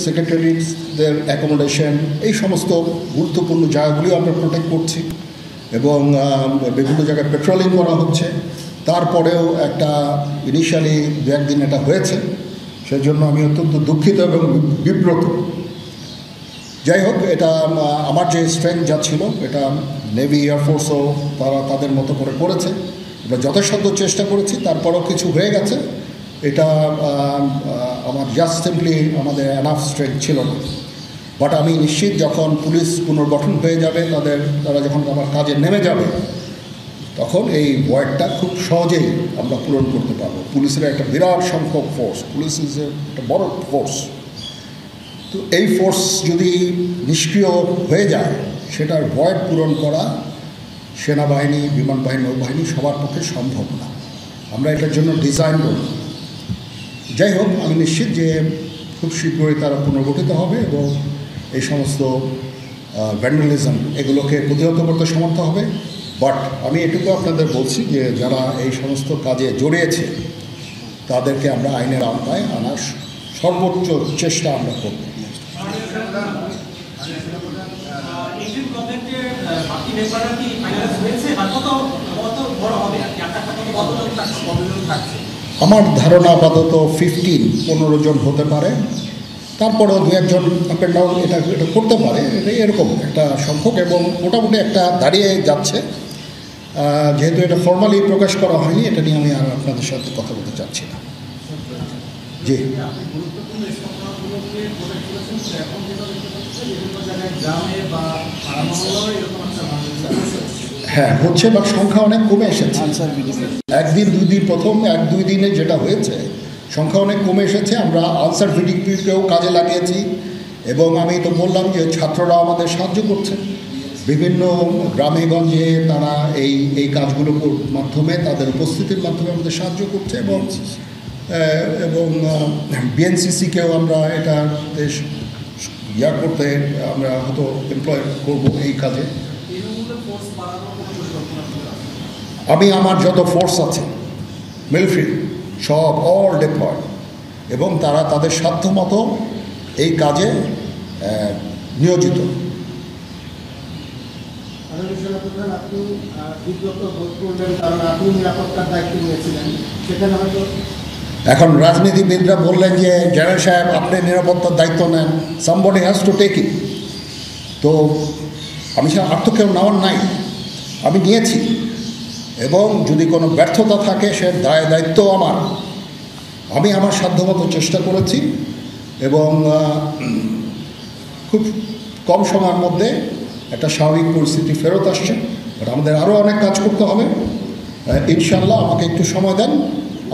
সেক্রেটারিদের accommodation, এই সমস্ত গুরুত্বপূর্ণ জায়গাগুলিও আমরা প্রোটেক্ট করছি এবং বিভিন্ন জায়গায় পেট্রোলিং করা হচ্ছে। তারপরেও একটা ইনিশিয়ালি দু একদিন এটা হয়েছে, সেজন্য আমি অত্যন্ত দুঃখিত এবং বিব্রত। যাই হোক, এটা আমার যে স্ট্রেংথ যা ছিল এটা নেভি এয়ারফোর্সও তারা তাদের মতো করে করেছে। আমরা যথাসাধ্য চেষ্টা করেছি, তারপরেও কিছু হয়ে গেছে। এটা আমার জাস্ট সিম্পলি আমাদের এনাফ স্ট্রেংথ ছিল না। বাট আমি নিশ্চিত যখন পুলিশ পুনর্গঠন হয়ে যাবে, তারা যখন আমার কাজে নেমে যাবে, তখন এই ভয়েডটা খুব সহজেই আমরা পূরণ করতে পারবো। পুলিশের একটা বিরাট সংখ্যক ফোর্স, পুলিশ ইজ একটা বড় ফোর্স। তো এই ফোর্স যদি নিষ্ক্রিয় হয়ে যায়, সেটার ভয়েড পূরণ করা সেনাবাহিনী, বিমান বাহিনী, নৌবাহিনী সবার পক্ষে সম্ভব না। আমরা এটার জন্য ডিজাইন করব। যাই হোক, আমি নিশ্চিত যে খুব শীঘ্রই তারা পুনর্গঠিত হবে এবং এই সমস্ত ভ্যান্ডালিজম এগুলোকে প্রতিহত করতে সমর্থ হবে। বাট আমি এটুকু আপনাদের বলছি যে যারা এই সমস্ত কাজে জড়িয়েছে তাদেরকে আমরা আইনের আওতায় আনার সর্বোচ্চ চেষ্টা আমরা করব। আমার ধারণা আপাতত 15 জন হতে পারে, তারপরেও দু একজন আপ অ্যান্ড ডাউন এটা করতে পারে, এটাই এরকম একটা সংখ্যক এবং মোটামুটি একটা দাঁড়িয়ে যাচ্ছে। যেহেতু এটা ফর্মালি প্রকাশ করা হয়নি, এটা নিয়ে আমি আর আপনাদের সাথে কথা বলতে চাচ্ছি না। জি, হ্যাঁ হচ্ছে, বাট সংখ্যা অনেক কমে এসেছে। একদিন দুই দিন, প্রথম 1-2 দিনে যেটা হয়েছে সংখ্যা অনেক কমে এসেছে। আমরা আনসার ভিডিপিকেও কাজে লাগিয়েছি এবং আমি তো বললাম যে ছাত্ররা আমাদের সাহায্য করছে বিভিন্ন গ্রামে গঞ্জে। তারা এই কাজগুলোর মাধ্যমে, তাদের উপস্থিতির মাধ্যমে আমাদের সাহায্য করছে এবং বিএনসিসিকেও আমরা এটা করতে আমরা হয়তো এমপ্লয় করবো এই কাজে। আমি আমার যত ফোর্স আছে মিলিটারি সব অল ডিপ্লয়, এবং তারা তাদের সাধ্যমতো এই কাজে নিয়োজিত। এখন রাজনীতিবিদরা বললেন যে জেনারেল সাহেব আপনি নিরাপত্তার দায়িত্ব নেন, somebody has to take it. তো আমি আর তো কেউ নেওয়ার নাই, আমি নিয়েছি এবং যদি কোনো ব্যর্থতা থাকে সে দায়িত্ব আমি আমার সাধ্যমতো চেষ্টা করেছি এবং খুব কম সময়ের মধ্যে একটা স্বাভাবিক পরিস্থিতি ফেরত আসছে। বাট আমাদের আরও অনেক কাজ করতে হবে ইনশাল্লাহ। আমাকে একটু সময় দেন,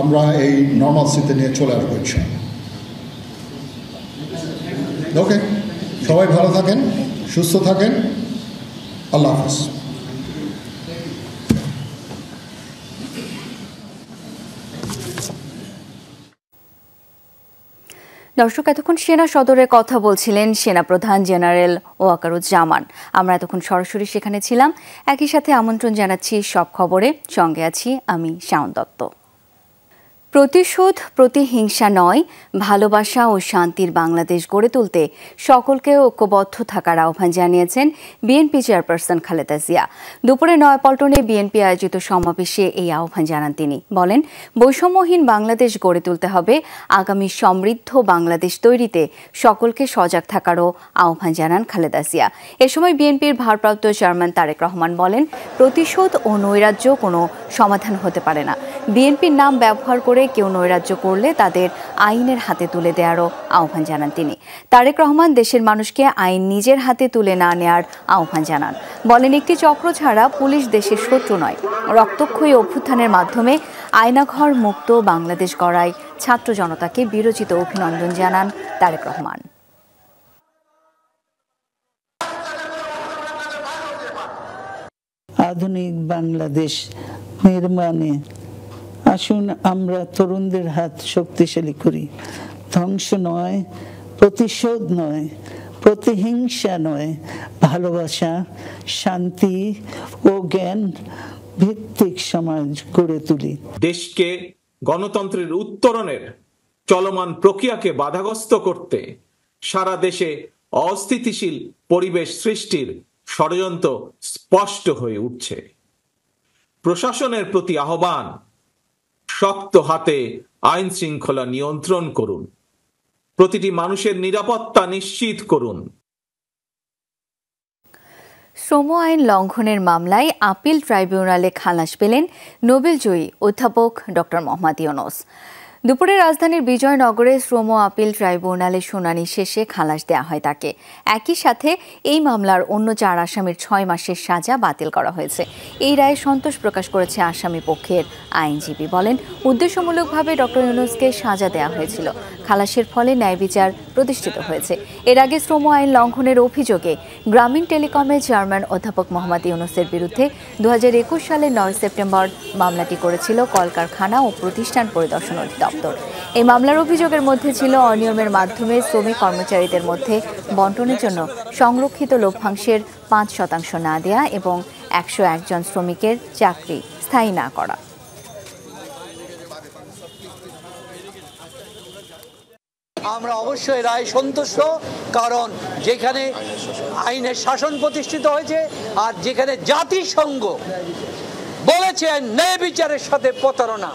আমরা এই নর্মালসিতে নিয়ে চলে আসবো ইনশাল্লাহ। ওকে, সবাই ভালো থাকেন, সুস্থ থাকেন, আল্লাহ হাফেজ। দর্শক, এতক্ষণ সেনা সদরে কথা বলছিলেন সেনাপ্রধান জেনারেল ওয়াকারুজ্জামান। আমরা এতক্ষণ সরাসরি সেখানে ছিলাম। একই সাথে আমন্ত্রণ জানাচ্ছি সব খবরে, সঙ্গে আছি আমি শাওন দত্ত। প্রতিশোধ, প্রতিহিংসা নয়, ভালোবাসা ও শান্তির বাংলাদেশ গড়ে তুলতে সকলকে ঐক্যবদ্ধ থাকার আহ্বান জানিয়েছেন বিএনপি চেয়ারপারসন খালেদা জিয়া। দুপুরে নয়াপল্টনে বিএনপি আয়োজিত সমাবেশে এই আহ্বান জানান তিনি। বলেন, বৈষম্যহীন বাংলাদেশ গড়ে তুলতে হবে। আগামী সমৃদ্ধ বাংলাদেশ তৈরিতে সকলকে সজাগ থাকারও আহ্বান জানান খালেদা জিয়া। এ সময় বিএনপির ভারপ্রাপ্ত চেয়ারম্যান তারেক রহমান বলেন, প্রতিশোধ ও নৈরাজ্য কোনো সমাধান হতে পারে না। বিএনপির নাম ব্যবহার করে কেউ নৈরাজ্য করলে তাদের আইনের হাতে তুলে দেওয়ারও আহ্বান জানান তিনি। তারেক রহমান দেশের মানুষকে আইন নিজের হাতে তুলে না নেওয়ার আহ্বান জানান। বলেন, একটি চক্র ছাড়া পুলিশ দেশের শত্রু নয়। রক্তক্ষয়ী অভ্যুত্থানের মাধ্যমে আয়নাঘর মুক্ত বাংলাদেশ গড়ায় ছাত্র জনতাকে বিরচিত অভিনন্দন জানান তারেক রহমান। আধুনিক বাংলাদেশ নির্মাণে আসুন আমরা তরুণদের হাত শক্তিশালী করি। ধ্বংস নয়, প্রতিশোধ নয়, প্রতিহিংসা নয়, ভালোবাসা, শান্তি ও জ্ঞান ভিত্তিক সমাজ গড়ে তুলি। দেশকে গণতন্ত্রের উত্তরণের চলমান প্রক্রিয়াকে বাধাগ্রস্ত করতে সারা দেশে অস্থিতিশীল পরিবেশ সৃষ্টির ষড়যন্ত্র স্পষ্ট হয়ে উঠছে। প্রশাসনের প্রতি আহ্বান, শক্ত হাতে আইন শৃঙ্খলা নিয়ন্ত্রণ করুন, প্রতিটি মানুষের নিরাপত্তা নিশ্চিত করুন। শ্রম আইন লঙ্ঘনের মামলায় আপিল ট্রাইব্যুনালে খালাস পেলেন নোবেলজয়ী অধ্যাপক ডক্টর মোহাম্মদ ইউনূস। দুপুরে রাজধানীর বিজয়নগরে শ্রম আপিল ট্রাইব্যুনালে শুনানি শেষে খালাস দেওয়া হয় তাকে। একই সাথে এই মামলার অন্য 4 আসামির 6 মাসের সাজা বাতিল করা হয়েছে। এই রায়ে সন্তোষ প্রকাশ করেছে আসামি পক্ষের আইনজীবী। বলেন, উদ্দেশ্যমূলকভাবে ডক্টর ইউনূসকে সাজা দেওয়া হয়েছিল। খালাসের ফলে ন্যায় বিচার প্রতিষ্ঠিত হয়েছে। এর আগে শ্রম আইন লঙ্ঘনের অভিযোগে গ্রামীণ টেলিকমের চেয়ারম্যান অধ্যাপক মোহাম্মদ ইউনূসের বিরুদ্ধে 2021 সালের 9 সেপ্টেম্বর মামলাটি করেছিল কলকারখানা ও প্রতিষ্ঠান পরিদর্শন অধিদপ্তর। এই মামলার অভিযোগের মধ্যে ছিল অনিয়মের মাধ্যমে শ্রমিক কর্মচারীদের মধ্যে বন্টনের জন্য সংরক্ষিত লভ্যাংশের 5% না দেয়া এবং 101 জন শ্রমিকের চাকরি স্থায়ী না করা। আমরা অবশ্যই রায় সন্তুষ্ট, কারণ যেখানে আইনের শাসন প্রতিষ্ঠিত হয়েছে আর যেখানে জাতিসংঘ বলেছে ন্যায় বিচারের সাথে প্রতারণা,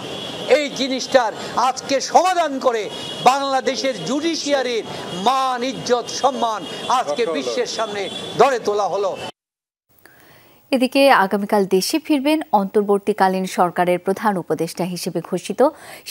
এই জিনিসটার আজকে সমাধান করে বাংলাদেশের জুডিশিয়ারির মান, ইজ্জত, সম্মান আজকে বিশ্বের সামনে ধরে তোলা হলো। এদিকে আগামীকাল দেশে ফিরবেন অন্তর্বর্তীকালীন সরকারের প্রধান উপদেষ্টা হিসেবে ঘোষিত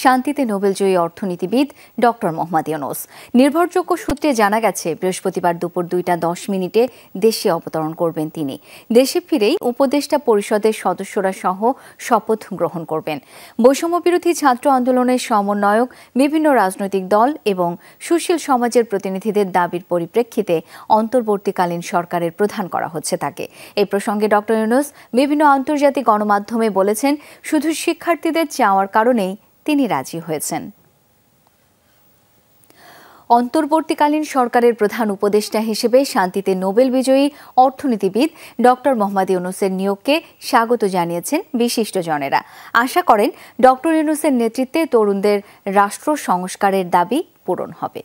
শান্তিতে নোবেলজয়ী অর্থনীতিবিদ ডক্টর মোহাম্মদ ইউনূস। নির্ভরযোগ্য সূত্রে জানা গেছে, বৃহস্পতিবার দুপুর 2:10 দেশে অবতরণ করবেন তিনি। দেশে ফিরেই উপদেষ্টা পরিষদের সদস্যরা সহ শপথ গ্রহণ করবেন। বৈষম্যবিরোধী ছাত্র আন্দোলনের সমন্বয়ক, বিভিন্ন রাজনৈতিক দল এবং সুশীল সমাজের প্রতিনিধিদের দাবির পরিপ্রেক্ষিতে অন্তর্বর্তীকালীন সরকারের প্রধান করা হচ্ছে তাকে। এই প্রসঙ্গে ডক্টর ইউনূস বিভিন্ন আন্তর্জাতিক গণমাধ্যমে বলেছেন, শুধু শিক্ষার্থীদের চাওয়ার কারণেই তিনি রাজি হয়েছেন। অন্তর্বর্তীকালীন সরকারের প্রধান উপদেষ্টা হিসেবে শান্তিতে নোবেল বিজয়ী অর্থনীতিবিদ ডক্টর মোহাম্মদ ইউনূসের নিয়োগকে স্বাগত জানিয়েছেন বিশিষ্টজনেরা। আশা করেন ডক্টর ইউনূসের নেতৃত্বে তরুণদের রাষ্ট্র সংস্কারের দাবি পূরণ হবে।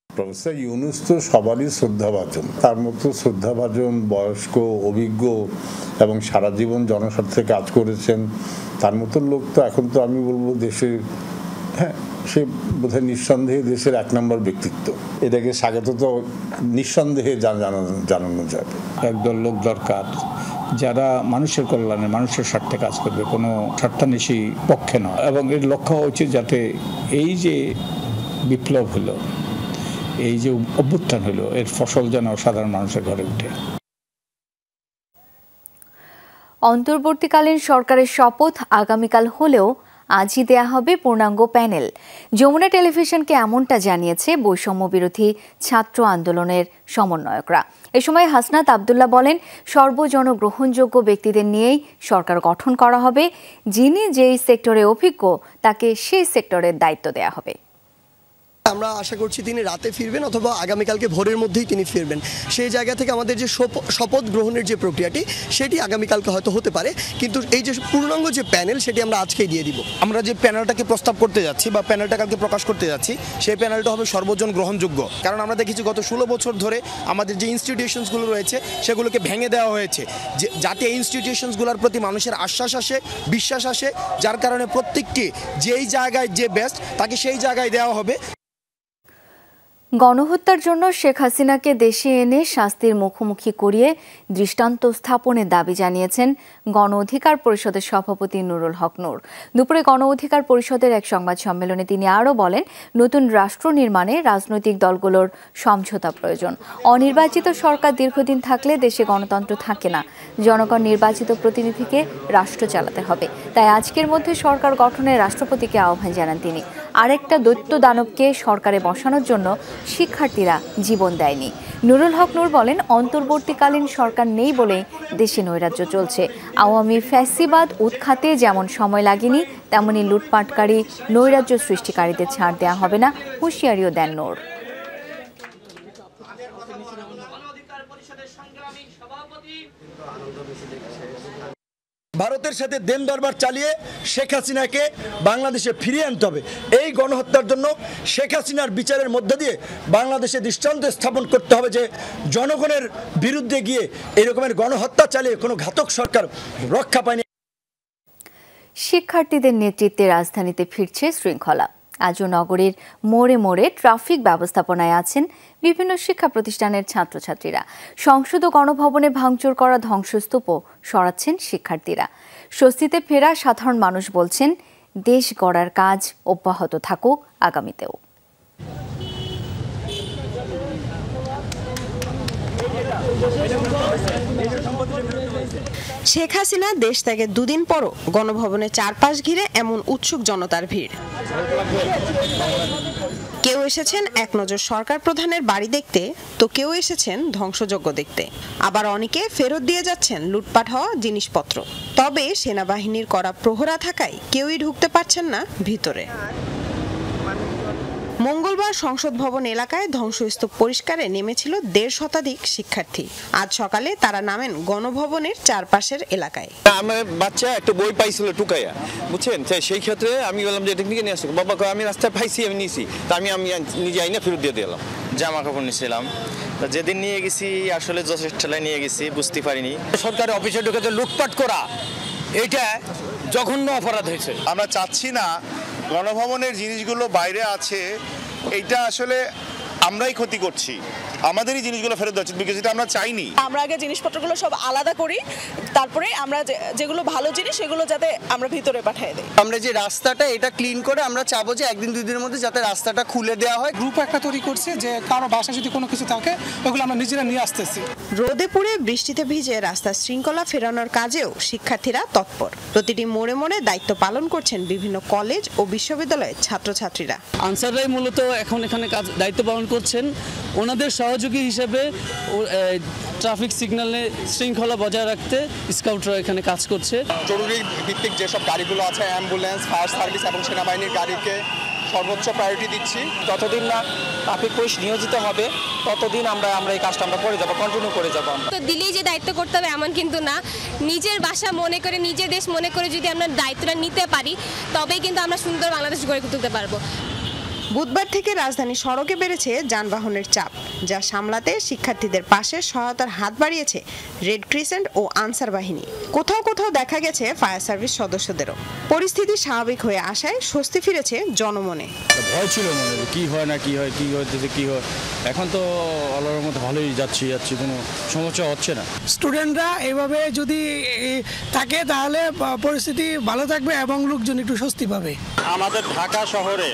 প্রফেসর ইউনূস তো সবারই শ্রদ্ধাভাজন, তার মতো শ্রদ্ধাভাজন, বয়স্ক, অভিজ্ঞ এবং সারা জীবন জনস্বার্থে কাজ করেছেন, তার মতো লোক তো এখন তো আমি বলবো দেশের, সে বোধহয় নিঃসন্দেহে দেশের 1 নম্বর ব্যক্তিত্ব। এটাকে স্বাগত তো নিঃসন্দেহে জানানো যাবে। একদল লোক দরকার যারা মানুষের কল্যাণে, মানুষের স্বার্থে কাজ করবে, কোনো স্বার্থান্বেষী পক্ষে নয়, এবং এর লক্ষ্য হচ্ছে যাতে এই যে বিপ্লব হলো, এই যে অভ্যুত্থান হলো, এর ফসল যেন সাধারণ মানুষের ঘরে উঠে। অন্তর্বর্তীকালীন সরকারের শপথ আগামীকাল হলেও আজই দেয়া হবে পূর্ণাঙ্গ প্যানেল। যমুনা টেলিভিশনকে এমনটা জানিয়েছে বৈষম্য বিরোধী ছাত্র আন্দোলনের সমন্বয়করা। এ সময় হাসনাত আব্দুল্লাহ বলেন, সর্বজন গ্রহণযোগ্য ব্যক্তিদের নিয়েই সরকার গঠন করা হবে। যিনি যেই সেক্টরে অভিজ্ঞ তাকে সেই সেক্টরের দায়িত্ব দেয়া হবে। আমরা আশা করছি তিনি রাতে ফিরবেন অথবা আগামীকালকে ভোরের মধ্যেই তিনি ফিরবেন। সেই জায়গা থেকে আমাদের যে শপথ গ্রহণের যে প্রক্রিয়াটি সেটি আগামীকালকে হয়তো হতে পারে, কিন্তু এই যে পূর্ণাঙ্গ যে প্যানেল সেটি আমরা আজকেই দিয়ে দিব। আমরা যে প্যানেলটাকে প্রস্তাব করতে যাচ্ছি বা প্যানেলটা কালকে প্রকাশ করতে যাচ্ছি, সেই প্যানেলটা হবে সর্বজন গ্রহণযোগ্য। কারণ আমরা দেখেছি গত 16 বছর ধরে আমাদের যে ইনস্টিটিউশনসগুলো রয়েছে সেগুলোকে ভেঙে দেওয়া হয়েছে, যাতে এই ইনস্টিটিউশনসগুলোর প্রতি মানুষের আশ্বাস আসে, বিশ্বাস আসে, যার কারণে প্রত্যেকটি যেই জায়গায় যে বেস্ট তাকে সেই জায়গায় দেওয়া হবে। গণহত্যার জন্য শেখ হাসিনাকে দেশে এনে শাস্তির মুখোমুখি করিয়ে দৃষ্টান্ত স্থাপনের দাবি জানিয়েছেন গণ অধিকার পরিষদের সভাপতি নুরুল হক নূর। দুপুরে গণ অধিকার পরিষদের এক সংবাদ সম্মেলনে তিনি আরও বলেন, নতুন রাষ্ট্র নির্মাণে রাজনৈতিক দলগুলোর সমঝোতা প্রয়োজন। অনির্বাচিত সরকার দীর্ঘদিন থাকলে দেশে গণতন্ত্র থাকে না। জনগণ নির্বাচিত প্রতিনিধিকে রাষ্ট্র চালাতে হবে। তাই আজকের মধ্যে সরকার গঠনের রাষ্ট্রপতিকে আহ্বান জানান তিনি। আরেকটা দৈত্য দানবকে সরকারে বসানোর জন্য শিক্ষার্থীরা জীবন দেয়নি। নুরুল হক নূর বলেন, অন্তর্বর্তীকালীন সরকার নেই বলে দেশে নৈরাজ্য চলছে। আওয়ামী ফ্যাসিবাদ উৎখাতে যেমন সময় লাগেনি, তেমনি লুটপাটকারী নৈরাজ্য সৃষ্টিকারীদের ছাড় দেওয়া হবে না, হুঁশিয়ারিও দেন নূর। ভারতের সাথে দেন দরবার চালিয়ে শেখ হাসিনাকে বাংলাদেশে ফিরিয়ে আনতে হবে। এই গণহত্যার জন্য শেখ হাসিনার বিচারের মধ্য দিয়ে বাংলাদেশে দৃষ্টান্ত স্থাপন করতে হবে যে জনগণের বিরুদ্ধে গিয়ে এই রকমের গণহত্যা চালিয়ে কোনো ঘাতক সরকার রক্ষা পায়নি। শিক্ষার্থীদের নেতৃত্বে রাজধানীতে ফিরছে শৃঙ্খলা। আজও নগরীর মোড়ে মোড়ে ট্রাফিক ব্যবস্থাপনায় আছেন বিভিন্ন শিক্ষা প্রতিষ্ঠানের ছাত্রছাত্রীরা। সংসদ ও গণভবনে ভাঙচুর করা ধ্বংসস্তূপও সরাচ্ছেন শিক্ষার্থীরা। স্বস্তিতে ফেরা সাধারণ মানুষ বলছেন, দেশ গড়ার কাজ অব্যাহত থাকুক আগামীতেও। শেখ হাসিনা দেশ ত্যাগের দুদিন পরও গণভবনের চারপাশ ঘিরে এমন উৎসুক জনতার ভিড়। কেউ এসেছেন এক নজর সরকার প্রধানের বাড়ি দেখতে, তো কেউ এসেছেন ধ্বংসযজ্ঞ দেখতে। আবার অনেকে ফেরত দিয়ে যাচ্ছেন লুটপাট হওয়া জিনিসপত্র। তবে সেনাবাহিনীর কড়া প্রহরা থাকায় কেউই ঢুকতে পারছেন না ভিতরে। মঙ্গলবার সংসদ ভবন এলাকায় ধ্বংসস্তূপ পরিষ্কারে নেমেছিল 1.5 শতাধিক শিক্ষার্থী। আজ সকালে তারা নামেন গণভবনের চারপাশের এলাকায়। আমার বাচ্চা একটা বই পাইছিল টুকাইয়া, বুঝছেন, সেই ক্ষেত্রে আমি বললাম যে টেকনিকে নিয়ে আসো। বাবা আমি রাস্তায় পাইছি, আমি নিয়েছি, তা আমি নিজে আইনা ফেরত দিয়ে দিলাম। জামা কাপড় নিয়েছিলাম, যেদিন নিয়ে গেছি আসলে জোসের ঠেলায় নিয়ে গেছি, বুঝতে পারিনি। সরকারি অফিসে ঢুকে লুটপাট করা এটা জঘন্য অপরাধ হয়েছে। আমরা চাচ্ছি না গণভবনের জিনিসগুলো বাইরে আছে, এইটা আসলে আমরাই ক্ষতি করছি, আমাদেরই জিনিসগুলো ফেরত দেওয়া উচিত, বিকজ এটা আমরা চাইনি। আমরা আগে জিনিসপত্রগুলো সব আলাদা করি, তারপরে আমরা যেগুলো ভালো জিনিস সেগুলো যাতে আমরা ভিতরে পাঠিয়ে দিই। আমরা যে রাস্তাটা এটা ক্লিন করে আমরা চাবো যে 1-2 দিনের মধ্যে যাতে রাস্তাটা খুলে দেওয়া হয়। গ্রুপ একটা তৈরি করছে যে কারো বাসায় যদি কোনো কিছু থাকে ওগুলো আমরা নিজেরা নিয়ে আসতেছি। রোদে পুড়ে বৃষ্টিতে ভিজে রাস্তার শৃঙ্খলা ফেরানোর কাজেও শিক্ষার্থীরা তৎপর। প্রতিটি মোড়ে মোড়ে দায়িত্ব পালন করছেন বিভিন্ন কলেজ ও বিশ্ববিদ্যালয়ের ছাত্রছাত্রীরা। আনসাররাই মূলত এখন এখানে দায়িত্ব পালন করছেন। ওনাদের সহযোগী হিসেবে ট্রাফিক সিগন্যালে শৃঙ্খলা বজায় রাখতে স্কাউটরা এখানে কাজ করছে। জরুরি ভিত্তিক যেসব গাড়িগুলো আছে, অ্যাম্বুলেন্স, ফায়ার সার্ভিস এবং সেনাবাহিনীর গাড়িকে সর্বোচ্চ প্রায়োরিটি দিচ্ছি। যতদিন না ট্রাফিক পুলিশ নিয়োজিত হবে ততদিন আমরা এই কাজটা আমরা করে যাব, কন্টিনিউ করে যাব। তো দিলেই যে দায়িত্ব করতে হবে এমন কিন্তু না, নিজের বাসা মনে করে, নিজের দেশ মনে করে যদি আমরা দায়িত্বটা নিতে পারি তবেই কিন্তু আমরা সুন্দর বাংলাদেশ গড়ে তুলতে পারবো। বুধবার থেকে রাজধানী সড়কে বেড়েছে যানবাহনের চাপ, যা সামলাতে শিক্ষার্থীদের পাশে সহায়তার হাত বাড়িয়েছে রেড ক্রিসেন্ট ও আনসার বাহিনী। কোথাও কোথাও দেখা গেছে ফায়ার সার্ভিস সদস্যদেরও। পরিস্থিতি স্বাভাবিক হয়ে আসায় স্বস্তি ফিরেছে জনমনে। ভয় ছিল মনে, কি হয় না কি হয়, কি হইতেছে কি হয়। এখন তো আল্লাহর মতো ভালোই যাচ্ছি, কোনো সমস্যা হচ্ছে না। স্টুডেন্টরা এইভাবে যদি থাকে তাহলে পরিস্থিতি ভালো থাকবে এবং লোকজন একটু স্বস্তি পাবে। আমাদের ঢাকা শহরে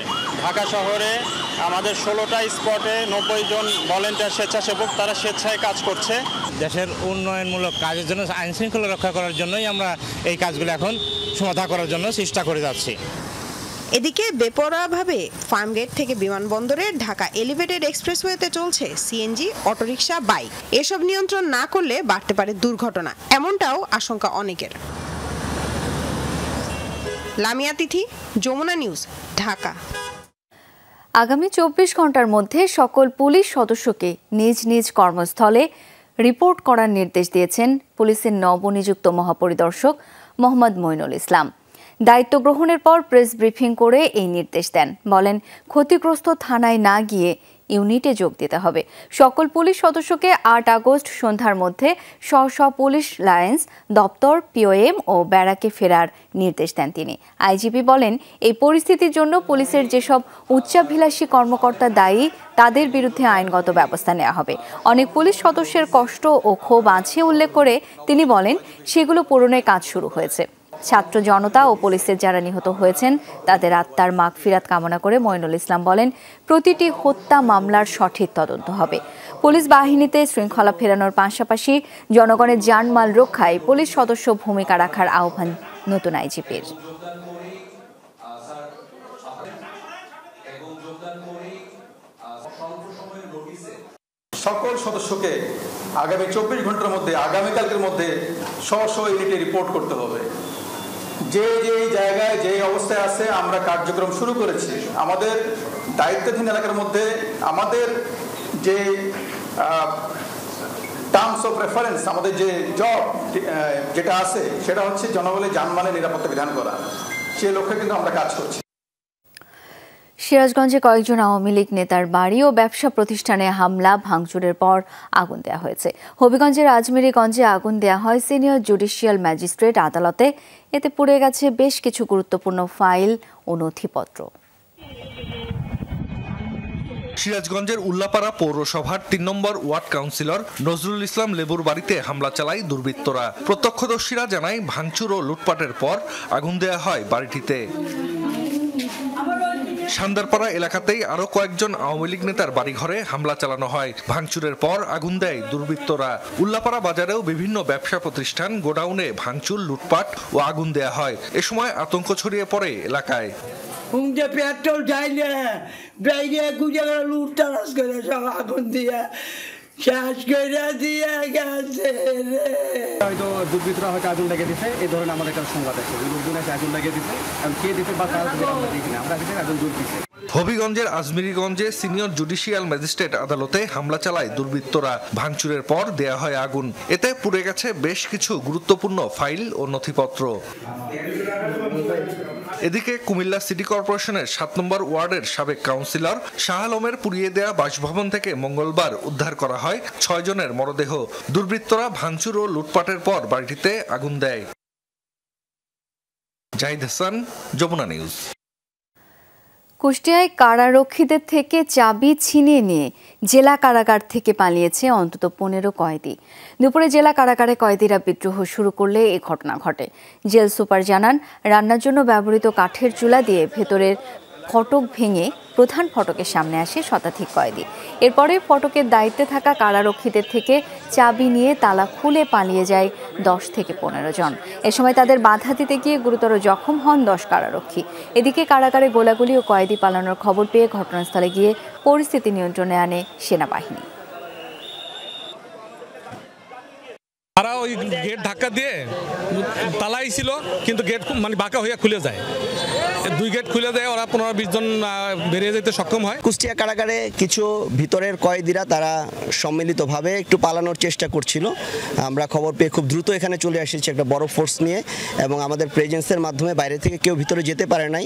আমাদের 16টা স্পটে 90 জন ভলেন্টিয়ার স্বেচ্ছাসেবক, তারা স্বেচ্ছায় কাজ করছে। দেশের উন্নয়নমূলক কাজের জন্য, আইন শৃঙ্খলা রক্ষা করার জন্যই আমরা এই কাজগুলো এখন সমাধা করার জন্য চেষ্টা করে যাচ্ছি। এদিকে বেপরোয়াভাবে ফার্মগেট থেকে বিমানবন্দরে ঢাকা এলিভেটেড এক্সপ্রেসওয়েতে চলছে সিএনজি, অটোরিকশা, বাইক। এসব নিয়ন্ত্রণ না করলে বাড়তে পারে দুর্ঘটনা, এমনটাও আশঙ্কা অনেকের। লামিয়া তিথি, যমুনা নিউজ, ঢাকা। আগামী 24 ঘন্টার মধ্যে সকল পুলিশ সদস্যকে নিজ নিজ কর্মস্থলে রিপোর্ট করার নির্দেশ দিয়েছেন পুলিশের নবনিযুক্ত মহাপরিদর্শক মোহাম্মদ মইনুল ইসলাম। দায়িত্ব গ্রহণের পর প্রেস ব্রিফিং করে এই নির্দেশ দেন। বলেন, ক্ষতিগ্রস্ত থানায় না গিয়ে ইউনিটে যোগ দিতে হবে। সকল পুলিশ সদস্যকে 8 আগস্ট সন্ধ্যার মধ্যে স্ব পুলিশ লাইন্স দপ্তর, পিওএম ও ব্যারাকে ফেরার নির্দেশ দেন তিনি। আইজিপি বলেন, এই পরিস্থিতির জন্য পুলিশের যেসব উচ্চাভিলাষী কর্মকর্তা দায়ী তাদের বিরুদ্ধে আইনগত ব্যবস্থা নেওয়া হবে। অনেক পুলিশ সদস্যের কষ্ট ও ক্ষোভ আছে উল্লেখ করে তিনি বলেন, সেগুলো পূরণের কাজ শুরু হয়েছে। ছাত্র জনতা ও পুলিশের যারা নিহত হয়েছেন তাদের আত্মার মাগফিরাত কামনা করে মইনুল ইসলাম বলেন, প্রতিটি হত্যা মামলার সঠিক তদন্ত হবে। পুলিশ বাহিনীতে শৃঙ্খলা ফেরানোর পাশাপাশি জনগণের জানমাল রক্ষায় পুলিশ সদস্য ভূমিকা রাখার আহ্বান নতুন আইজিপির। সকল সদস্যকে আগামী 24 ঘন্টার মধ্যে, আগামীকালকের মধ্যে স্ব ইউনিটে রিপোর্ট করতে হবে। যে জায়গায় যে অবস্থায় আছে আমরা কার্যক্রম শুরু করেছি। আমাদের দায়িত্বাধীন এলাকার মধ্যে আমাদের যে টার্মস অফ রেফারেন্স, আমাদের যে জব যেটা আছে সেটা হচ্ছে জনগণের জানমালের নিরাপত্তা বিধান করা। সেই লক্ষ্যে কিন্তু আমরা কাজ করছি। সিরাজগঞ্জে কয়েকজন আওয়ামী লীগ নেতার বাড়ি ও ব্যবসা প্রতিষ্ঠানে হামলা ভাঙচুরের পর আগুন দেওয়া হয়েছে। হবিগঞ্জের আজমেরীগঞ্জে আগুন দেওয়া হয় সিনিয়র জুডিশিয়াল ম্যাজিস্ট্রেট আদালতে। এতে পুড়ে গেছে বেশ কিছু গুরুত্বপূর্ণ ফাইল ও নথিপত্র। সিরাজগঞ্জের উল্লাপাড়া পৌরসভার ৩ নম্বর ওয়ার্ড কাউন্সিলর নজরুল ইসলাম লেবুর বাড়িতে হামলা চালায় দুর্বৃত্তরা। প্রত্যক্ষদর্শীরা জানায় ভাঙচুর ও লুটপাটের পর আগুন দেওয়া হয় বাড়িটিতে। সান্দারপাড়া এলাকাতেই আরো কয়েকজন আওয়ামী লীগ নেতার বাড়িঘরে হামলা চালানো হয়। ভাঙচুরের পর আগুন দেয় দুর্বৃত্তরা। উল্লাপাড়া বাজারেও বিভিন্ন ব্যবসা প্রতিষ্ঠান, গোডাউনে ভাঙচুর, লুটপাট ও আগুন দেয়া হয়। এ সময় আতঙ্ক ছড়িয়ে পড়ে এলাকায়। পেট্রোল ঢাইলে বাইরে গুজরে লুট তালাশ করে সব আগুন দিয়ে শেষ করে দিয়ে গেছে। হয়তো দুর্বৃত্তরা হয়তো আগুন লাগিয়ে দিচ্ছে, এই ধরনের আমাদের একটা সংবাদ আছে। লোকজন এসে আগুন লাগিয়ে দিচ্ছে, কে দিচ্ছে বা তারা আমরা দেখি না, আমরা দেখি আগুন দূর দিচ্ছে। হবিগঞ্জের আজমেরীগঞ্জে সিনিয়র জুডিশিয়াল ম্যাজিস্ট্রেট আদালতে হামলা চালায় দুর্বৃত্তরা। ভাঙচুরের পর দেয়া হয় আগুন। এতে পুড়ে গেছে বেশ কিছু গুরুত্বপূর্ণ ফাইল ও নথিপত্র। এদিকে কুমিল্লা সিটি কর্পোরেশনের ৭ নম্বর ওয়ার্ডের সাবেক কাউন্সিলর শাহ আলমের পুড়িয়ে দেয়া বাসভবন থেকে মঙ্গলবার উদ্ধার করা হয় ৬ জনের মরদেহ। দুর্বৃত্তরা ভাঙচুর ও লুটপাটের পর বাড়িটিতে আগুন দেয়। জাহিদ হাসান, যমুনা নিউজ। কুষ্টিয়ায় কারারক্ষীদের থেকে চাবি ছিনিয়ে নিয়ে জেলা কারাগার থেকে পালিয়েছে অন্তত ১৫ কয়েদি। দুপুরে জেলা কারাগারে কয়েদিরা বিদ্রোহ শুরু করলে এ ঘটনা ঘটে। জেল সুপার জানান, রান্নার জন্য ব্যবহৃত কাঠের চুলা দিয়ে ভেতরের ফটক ভেঙে প্রধান ফটকের সামনে আসে শতাধিক কয়েদি। এরপরে ফটকের দায়িত্বে থাকা কারারক্ষীদের থেকে চাবি নিয়ে তালা খুলে পালিয়ে যায় ১০ থেকে ১৫ জন। এ সময় তাদের বাধা দিতে গিয়ে গুরুতর জখম হন ১০ কারারক্ষী। এদিকে কারাগারে গোলাগুলি ও কয়েদি পালানোর খবর পেয়ে ঘটনাস্থলে গিয়ে পরিস্থিতি নিয়ন্ত্রণে আনে সেনাবাহিনী। তারা ওই গেট ধাক্কা দিয়ে তালাই ছিল, কিন্তু গেট মানে বাঁকা হইয়া খুলে যায়। 2 গেট খুলে দেয়, ওরা 15-20 জন বেরিয়ে যেতে সক্ষম হয়। কুষ্টিয়া কারাগারে কিছু ভিতরের কয়েদিরা তারা সম্মিলিতভাবে একটু পালানোর চেষ্টা করছিল। আমরা খবর পেয়ে খুব দ্রুত এখানে চলে এসেছি একটা বড় ফোর্স নিয়ে, এবং আমাদের প্রেজেন্সের মাধ্যমে বাইরে থেকে কেউ ভিতরে যেতে পারে নাই।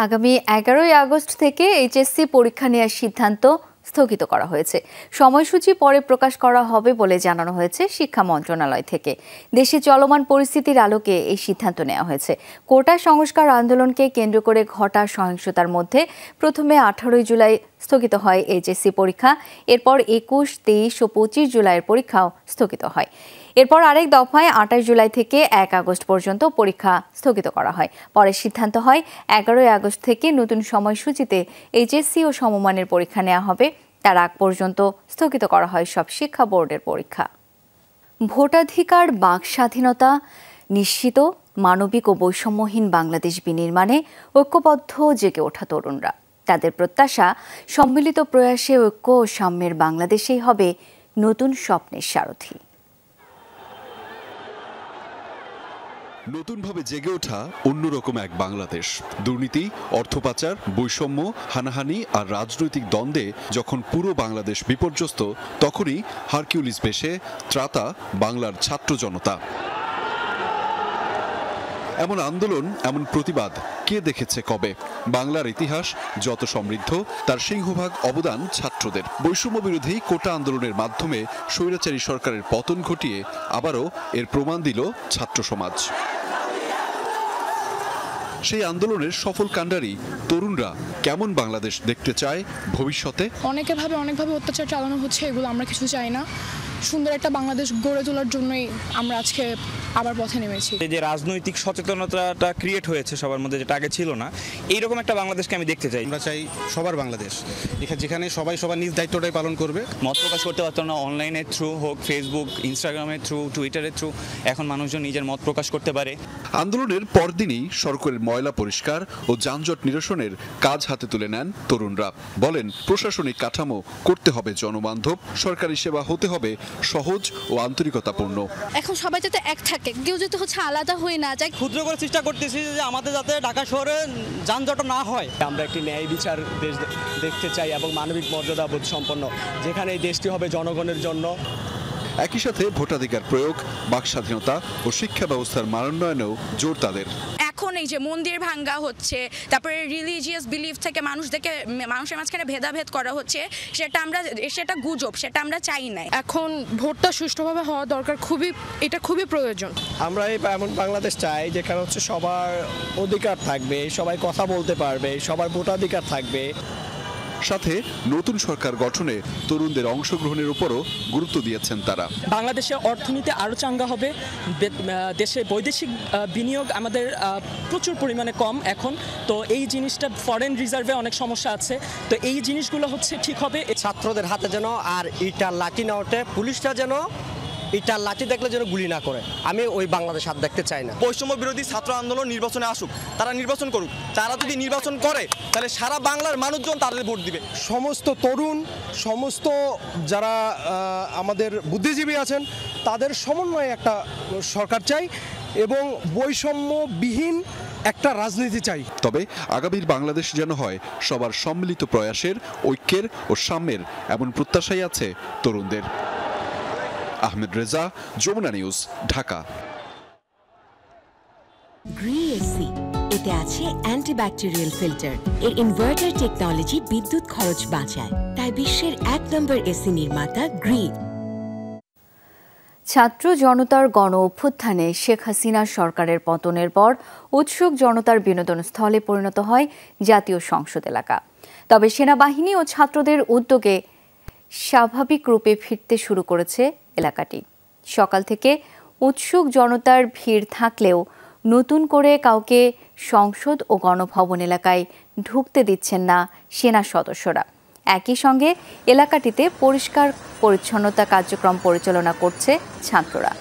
আগামী 11ই আগস্ট থেকে এইচএসসি পরীক্ষা নেওয়ার সিদ্ধান্ত স্থগিত করা হয়েছে। সময়সূচি পরে প্রকাশ করা হবে বলে জানানো হয়েছে শিক্ষা মন্ত্রণালয় থেকে। দেশে চলমান পরিস্থিতির আলোকে এই সিদ্ধান্ত নেওয়া হয়েছে। কোটা সংস্কার আন্দোলনকে কেন্দ্র করে ঘটা সহিংসতার মধ্যে প্রথমে 18 জুলাই স্থগিত হয় এইচএসসি পরীক্ষা। এরপর 21, 23 ও 25 জুলাইয়ের পরীক্ষাও স্থগিত হয়। এরপর আরেক দফায় 28 জুলাই থেকে 1 আগস্ট পর্যন্ত পরীক্ষা স্থগিত করা হয়। পরে সিদ্ধান্ত হয় 11ই আগস্ট থেকে নতুন সময়সূচিতে এইচএসসি ও সমমানের পরীক্ষা নেওয়া হবে। তার আগ পর্যন্ত স্থগিত করা হয় সব শিক্ষা বোর্ডের পরীক্ষা। ভোটাধিকার, বাক স্বাধীনতা নিশ্চিত, মানবিক ও বৈষম্যহীন বাংলাদেশ বিনির্মাণে ঐক্যবদ্ধ জেগে ওঠা তরুণরা। তাদের প্রত্যাশা, সম্মিলিত প্রয়াসে ঐক্য ও সাম্যের বাংলাদেশেই হবে নতুন স্বপ্নের সারথি। নতুনভাবে জেগে ওঠা অন্যরকম এক বাংলাদেশ। দুর্নীতি, অর্থপাচার, বৈষম্য, হানাহানি আর রাজনৈতিক দ্বন্দ্বে যখন পুরো বাংলাদেশ বিপর্যস্ত, তখনই হারকিউলিস বেশে ত্রাতা বাংলার ছাত্র জনতা। এমন আন্দোলন, এমন প্রতিবাদ কে দেখেছে কবে? বাংলার ইতিহাস যত সমৃদ্ধ, তার সিংহভাগ অবদান ছাত্রদের। বৈষম্য বিরোধী কোটা আন্দোলনের মাধ্যমে স্বৈরাচারী সরকারের পতন ঘটিয়ে আবারও এর প্রমাণ দিল ছাত্র সমাজ। সেই আন্দোলনের সফল কাণ্ডারি তরুণরা কেমন বাংলাদেশ দেখতে চায় ভবিষ্যতে? অনেকভাবে অত্যাচার চালানো হচ্ছে, এগুলো আমরা কিছু চাই না। সুন্দর একটা বাংলাদেশ গড়ে তোলার জন্যই আমরা আজকে আবার পথে নেমেছি। এই যে রাজনৈতিক সচেতনতাটা ক্রিয়েট হয়েছে সবার মধ্যে, যেটা আগে ছিল না, এইরকম একটা বাংলাদেশকে আমি দেখতে চাই। আমরা চাই সবার বাংলাদেশ, যেখানে সবাই সবার নিজ দায়িত্বটাই পালন করবে। মত প্রকাশ করতে পারতো না, অনলাইনের থ্রু হোক, ফেসবুক, ইনস্টাগ্রামের থ্রু, টুইটারের থ্রু, এখন মানুষজন নিজের মত প্রকাশ করতে পারে। আন্দোলনের পরদিনই সড়কের ময়লা পরিষ্কার ও যানজট নিরসনের কাজ হাতে তুলে নেন তরুণরা। বলেন, প্রশাসনিক কাঠামো করতে হবে জনবান্ধব, সরকারি সেবা হতে হবে সহজ ও আন্তরিকতাপূর্ণ। এখন সবাই যাতে এক থাকে, থাকে, কেউ যাতে হচ্ছে আলাদা হয়ে না যায়। ক্ষুদ্র করে চেষ্টা করতেছি যে আমাদের যাতে ঢাকা শহরে যানজট না হয়। আমরা একটি ন্যায় বিচার দেশ দেখতে চাই এবং মানবিক মর্যাদাবোধ সম্পন্ন, যেখানে এই দেশটি হবে জনগণের জন্য। একই সাথে ভোটাধিকার প্রয়োগ, বাক স্বাধীনতা ও শিক্ষা ব্যবস্থার মানোন্নয়নেও জোর তাদের। এখন এই যে মন্দির ভাঙ্গা হচ্ছে, তারপরে রিলিজিয়াস বিলিফ থেকে মানুষের মাঝখানে ভেদাভেদ করা হচ্ছে, সেটা গুজব, সেটা আমরা চাই না। এখন ভোটটা সুষ্ঠুভাবে হওয়া দরকার, এটা খুবই প্রয়োজন। আমরা এই এমন বাংলাদেশ চাই যেখানে হচ্ছে সবার অধিকার থাকবে, সবাই কথা বলতে পারবে, সবার ভোটাধিকার থাকবে। সাথে নতুন সরকার গঠনে তরুণদের অংশগ্রহণের উপরও গুরুত্ব দিয়েছেন তারা। বাংলাদেশের অর্থনীতি আরও চাঙ্গা হবে, দেশে বৈদেশিক বিনিয়োগ আমাদের প্রচুর পরিমাণে কম এখন, তো এই জিনিসটা ফরেন রিজার্ভে অনেক সমস্যা আছে, তো এই জিনিসগুলো হচ্ছে ঠিক হবে। ছাত্রদের হাতে যেন আর ইটার লাঠি না ওঠে, পুলিশটা যেন ইটার লাঠি দেখলে যেন গুলি না করে। আমি ওই বাংলাদেশ হাত দেখতে চাই না। বৈষম্য বিরোধী ছাত্র আন্দোলন নির্বাচনে আসুক, তারা নির্বাচন করুক। তারা যদি নির্বাচন করে তাহলে সারা বাংলার মানুষজন তাদের ভোট দিবে। সমস্ত তরুণ, সমস্ত যারা আমাদের বুদ্ধিজীবী আছেন, তাদের সমন্বয়ে একটা সরকার চাই এবং বৈষম্যবিহীন একটা রাজনীতি চাই। তবে আগামীর বাংলাদেশ যেন হয় সবার সম্মিলিত প্রয়াসের, ঐক্যের ও সাম্যের, এমন প্রত্যাশাই আছে তরুণদের। আহমেদ রেজা, যমুনা নিউজ, ঢাকা। গ্রি-এসি এতে আছে অ্যান্টিব্যাকটেরিয়াল ফিল্টার। এর ইনভার্টার টেকনোলজি বিদ্যুৎ খরচ বাঁচায়, তাই বিশ্বের 1 নম্বর এসি নির্মাতা গ্রি। ছাত্র জনতার গণ অভ্যুত্থানে শেখ হাসিনা সরকারের পতনের পর উৎসুক জনতার বিনোদন স্থলে পরিণত হয় জাতীয় সংসদ এলাকা। তবে সেনাবাহিনী ও ছাত্রদের উদ্যোগে স্বাভাবিক রূপে ফিরতে শুরু করেছে এলাকাটি। সকাল থেকে উৎসুক জনতার ভিড় থাকলেও নতুন করে কাউকে সংসদ ও গণভবন এলাকায় ঢুকতে দিচ্ছেন না সেনা সদস্যরা। একই সঙ্গে এলাকাটিতে পরিষ্কার পরিচ্ছন্নতা কার্যক্রম পরিচালনা করছে ছাত্ররা।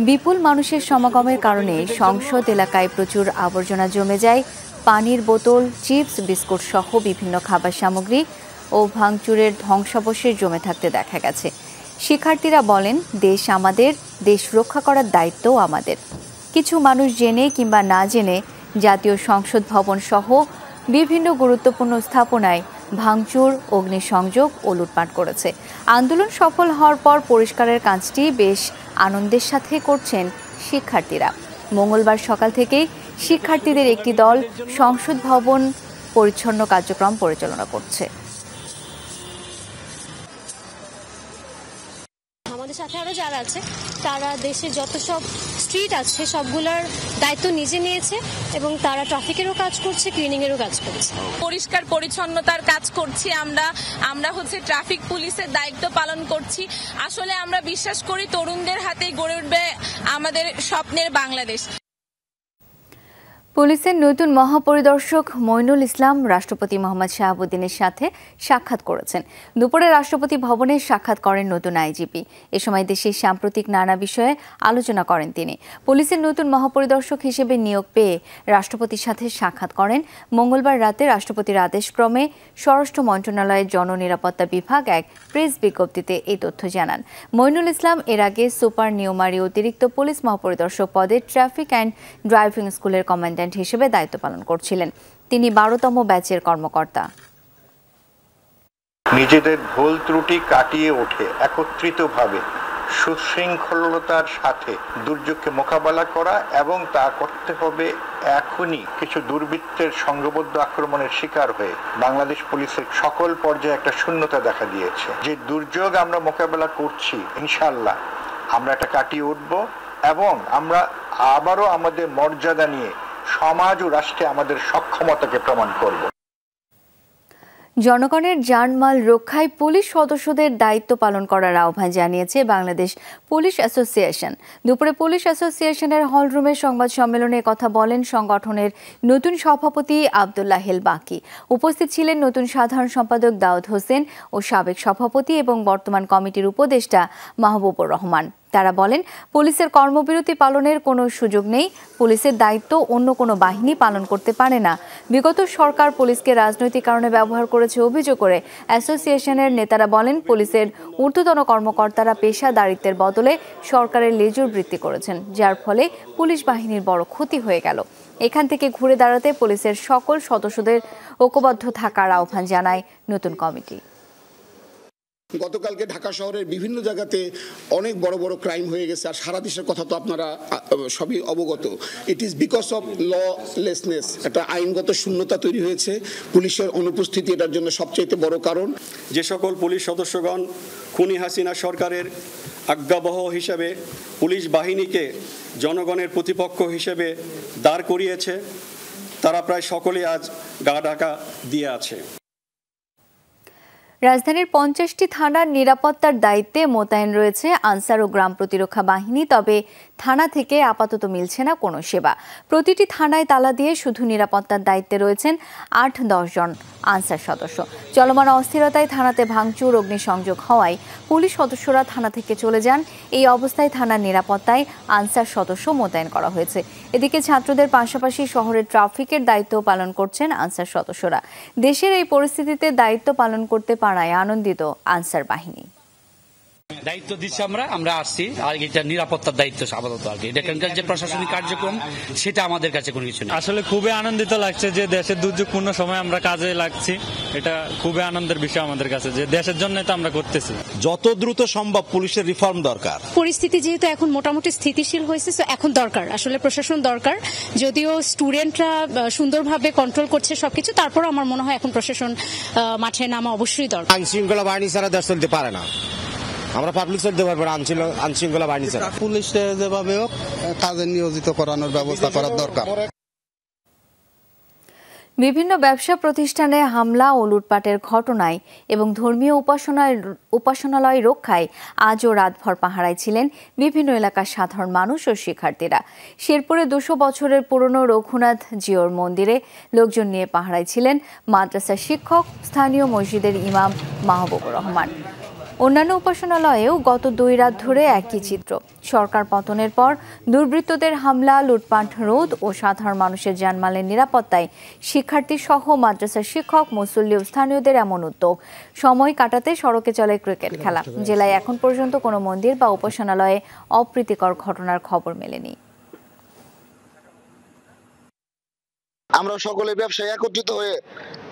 বিপুল মানুষের সমাগমের কারণে সংসদ এলাকায় প্রচুর আবর্জনা জমে যায়। পানির বোতল, চিপস, বিস্কুট সহ বিভিন্ন খাবার সামগ্রী ও ভাঙচুরের ধ্বংসাবশেষ জমে থাকতে দেখা গেছে। শিক্ষার্থীরা বলেন, দেশ আমাদের, দেশ রক্ষা করার দায়িত্বও আমাদের। কিছু মানুষ জেনে কিংবা না জেনে জাতীয় সংসদ ভবন সহ বিভিন্ন গুরুত্বপূর্ণ স্থাপনায় ভাঙচুর, অগ্নিসংযোগ ও লুটপাট করেছে। আন্দোলন সফল হওয়ার পর পরিষ্কারের কাজটি বেশ আনন্দের সাথে করছেন শিক্ষার্থীরা। মঙ্গলবার সকাল থেকেই শিক্ষার্থীদের একটি দল সংসদ ভবন পরিচ্ছন্ন কার্যক্রম পরিচালনা করছে। আমাদের সাথে আরো যারা আছে তারা দেশে যত সব স্ট্রিট আছে সবগুলোর দায়িত্ব নিজে নিয়েছে এবং তারা ট্রাফিকেরও কাজ করছে, ক্লিনিংয়েরও কাজ করছে। পরিষ্কার পরিচ্ছন্নতার কাজ করছি আমরা হচ্ছে ট্রাফিক পুলিশের দায়িত্ব পালন করছি। আসলে আমরা বিশ্বাস করি তরুণদের হাতেই গড়ে উঠবে আমাদের স্বপ্নের বাংলাদেশ। পুলিশের নতুন মহাপরিদর্শক মইনুল ইসলাম রাষ্ট্রপতি মোহাম্মদ শাহাবুদ্দিনের সাথে সাক্ষাৎ করেছেন। দুপুরে রাষ্ট্রপতি ভবনে সাক্ষাৎ করেন নতুন আইজিপি। এ সময় দেশের সাম্প্রতিক নানা বিষয়ে আলোচনা করেন তিনি। পুলিশের নতুন মহাপরিদর্শক হিসেবে নিয়োগ পেয়ে রাষ্ট্রপতির সাথে সাক্ষাৎ করেন। মঙ্গলবার রাতে রাষ্ট্রপতির আদেশক্রমে স্বরাষ্ট্র মন্ত্রণালয়ের জননিরাপত্তা বিভাগ এক প্রেস বিজ্ঞপ্তিতে এই তথ্য জানান। মইনুল ইসলাম এর আগে সুপার নিউমারি অতিরিক্ত পুলিশ মহাপরিদর্শক পদে ট্রাফিক অ্যান্ড ড্রাইভিং স্কুলের কমান্ড্যান্ট হিসেবে দায়িত্ব পালন করছিলেন। তিনি 12তম ব্যাচের কর্মকর্তা। নিজেদের ভুল ত্রুটি কাটিয়ে ওঠে একত্রিতভাবে সুশৃঙ্খলতার সাথে দুর্যোগকে মোকাবেলা করা এবং তা করতে হবে এখনই। কিছু দুর্বৃত্তের সংঘবদ্ধ আক্রমণের শিকার হয়ে বাংলাদেশ পুলিশের সকল পর্যায়ে একটা শূন্যতা দেখা দিয়েছে। যে দুর্যোগ আমরা মোকাবেলা করছি, ইনশাআল্লাহ আমরা এটা কাটিয়ে উঠব এবং আমরা আবারও আমাদের মর্যাদা নিয়ে সমাজ ও রাষ্ট্রে আমাদের সক্ষমতাকে প্রমাণ করব। জনগণের জানমাল রক্ষায় পুলিশ সদস্যদের দায়িত্ব পালন করার আহ্বান জানিয়েছে বাংলাদেশ পুলিশ অ্যাসোসিয়েশন। দুপুরে পুলিশ অ্যাসোসিয়েশনের হলরুমে সংবাদ সম্মেলনে কথা বলেন সংগঠনের নতুন সভাপতি আব্দুল্লাহ হেল বাকি। উপস্থিত ছিলেন নতুন সাধারণ সম্পাদক দাউদ হোসেন ও সাবেক সভাপতি এবং বর্তমান কমিটির উপদেষ্টা মাহবুবুর রহমান। তারা বলেন, পুলিশের কর্মবিরতি পালনের কোনো সুযোগ নেই, পুলিশের দায়িত্ব অন্য কোনো বাহিনী পালন করতে পারে না। বিগত সরকার পুলিশকে রাজনৈতিক কারণে ব্যবহার করেছে অভিযোগ করে অ্যাসোসিয়েশনের নেতারা বলেন, পুলিশের ঊর্ধ্বতন কর্মকর্তারা পেশাদারিত্বের বদলে সরকারের লেজুর বৃত্তি করেছেন, যার ফলে পুলিশ বাহিনীর বড় ক্ষতি হয়ে গেল। এখান থেকে ঘুরে দাঁড়াতে পুলিশের সকল সদস্যদের ঐক্যবদ্ধ থাকার আহ্বান জানায় নতুন কমিটি। গতকালকে ঢাকা শহরের বিভিন্ন জায়গাতে অনেক বড় বড় ক্রাইম হয়ে গেছে, আর সারা দেশের কথা তো আপনারা সবই অবগত। It is because of lawlessness, একটা আইনগত শূন্যতা তৈরি হয়েছে। পুলিশের অনুপস্থিতি এটার জন্য সবচেয়ে বড় কারণ। যে সকল পুলিশ সদস্যগণ খুনি হাসিনা সরকারের আজ্ঞাবহ হিসেবে পুলিশ বাহিনীকে জনগণের প্রতিপক্ষ হিসেবে দাঁড় করিয়েছে, তারা প্রায় সকলেই আজ গা ঢাকা দিয়ে আছে। রাজধানীর 50টি থানার নিরাপত্তার দায়িত্বে মোতায়েন রয়েছে আনসার ও গ্রাম প্রতিরক্ষা বাহিনী, তবে থানা থেকে আপাতত মিলছে না কোনো সেবা। প্রতিটি থানায় তালা দিয়ে শুধু নিরাপত্তার দায়িত্বে রয়েছেন 8-10 জন আনসার সদস্য। চলমান অস্থিরতায় থানাতে ভাঙচুর, অগ্নিসংযোগ হওয়ায় পুলিশ সদস্যরা থানা থেকে চলে যান। এই অবস্থায় থানার নিরাপত্তায় আনসার সদস্য মোতায়েন করা হয়েছে। এদিকে ছাত্রদের পাশাপাশি শহরের ট্রাফিকের দায়িত্ব পালন করছেন আনসার সদস্যরা। দেশের এই পরিস্থিতিতে দায়িত্ব পালন করতে পারায় আনন্দিত আনসার বাহিনী। দায়িত্ব দিচ্ছি আমরা আসছি, আর এটা নিরাপত্তার দায়িত্ব আপাতত আর কি। এখানকার যে প্রশাসনিক কার্যক্রম সেটা আমাদের কাছে কোনো কিছু নেই। আসলে খুবই আনন্দিত লাগছে যে দেশের দুর্যোগপূর্ণ সময় আমরা কাজে লাগছি। এটা খুবই আনন্দের বিষয় আমাদের কাছে যে দেশের জন্য তো আমরা করতেছি। যত দ্রুত সম্ভব পুলিশের রিফর্ম দরকার। পরিস্থিতি যেহেতু এখন মোটামুটি স্থিতিশীল হয়েছে, তো এখন দরকার আসলে প্রশাসন দরকার। যদিও স্টুডেন্টরা সুন্দরভাবে কন্ট্রোল করছে সবকিছু, তারপর আমার মনে হয় এখন প্রশাসন মাঠে নামা অবশ্যই দরকার। আইন শৃঙ্খলা বাহিনী ছাড়া দেশ চলতে পারে না। আমরা পাবলিক চলতে পারবো না আইন শৃঙ্খলা বাহিনী ছাড়া। পুলিশে যেভাবে হোক কাজে নিয়োজিত করানোর ব্যবস্থা করার দরকার। বিভিন্ন ব্যবসা প্রতিষ্ঠানে হামলা ও লুটপাটের ঘটনায় এবং ধর্মীয় উপাসনালয় রক্ষায় আজও রাতভর পাহারায় ছিলেন বিভিন্ন এলাকার সাধারণ মানুষ ও শিক্ষার্থীরা। শেরপুরে 200 বছরের পুরনো রঘুনাথ জিওর মন্দিরে লোকজন নিয়ে পাহারায় ছিলেন মাদ্রাসার শিক্ষক, স্থানীয় মসজিদের ইমাম মাহবুবুর রহমান। অন্যান্য উপাসনালয়েও গত 2 রাত ধরে একই চিত্র। সরকার পতনের পর দুর্বৃত্তদের হামলা, লুটপাট রোধ ও সাধারণ মানুষের জানমালের নিরাপত্তায় শিক্ষার্থী সহ মাদ্রাসার শিক্ষক, মুসল্লি ও স্থানীয়দের এমন উদ্যোগ। সময় কাটাতে সড়কে চলে ক্রিকেট খেলা। জেলায় এখন পর্যন্ত কোনো মন্দির বা উপাসনালয়ে অপ্রীতিকর ঘটনার খবর মেলেনি। আমরা সকলে ব্যবসায়ী একত্রিত হয়ে